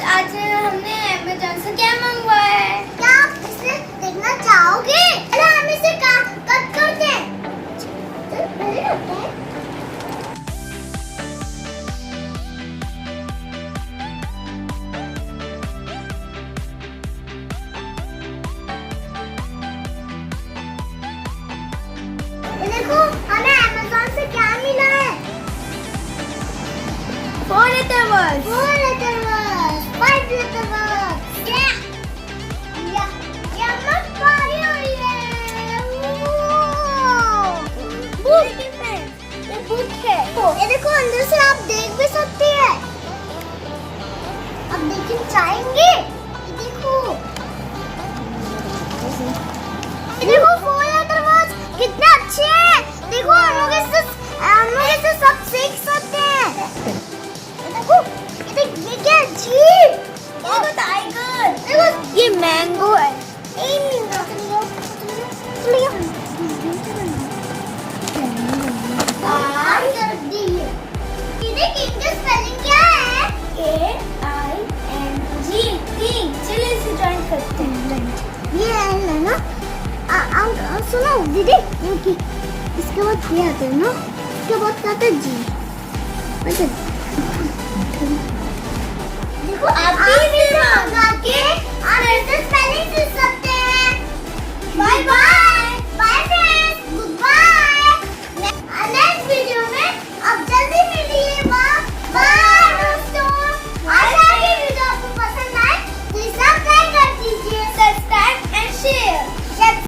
आज हमने अमेज़न से क्या मंगवाया है? क्या आप इसे देखना चाहोगे? चलो हम इसे कट करते हैं। चल पहले करते हैं। ये देखो हमें अमेज़न से क्या मिला है? 4 letter words. 4 letter words, 5 letter words. ये मत पारी हुई है। ये बुक है। ये देखो अंदर से आप देख भी सकती है। आप देखना चाहेंगे? ये देखो 4 letter words कितने अच्छे हैं। देखो हम लोग इससे सब सीख सकते हैं। ये क्या जीप? देखो टाइगर। देखो ये मैंगो है। स्पेलिंग क्या है? KING king. चलिए इसे ज्वाइन करते हैं। ये है ना? सुनो दीदी, इसके बाद ये आता है ना, इसके बाद क्या आता है जी। अच्छा देखो आप भी मंगा के आप ऐसे स्पेलिंग सीख सकते हैं। Bye bye.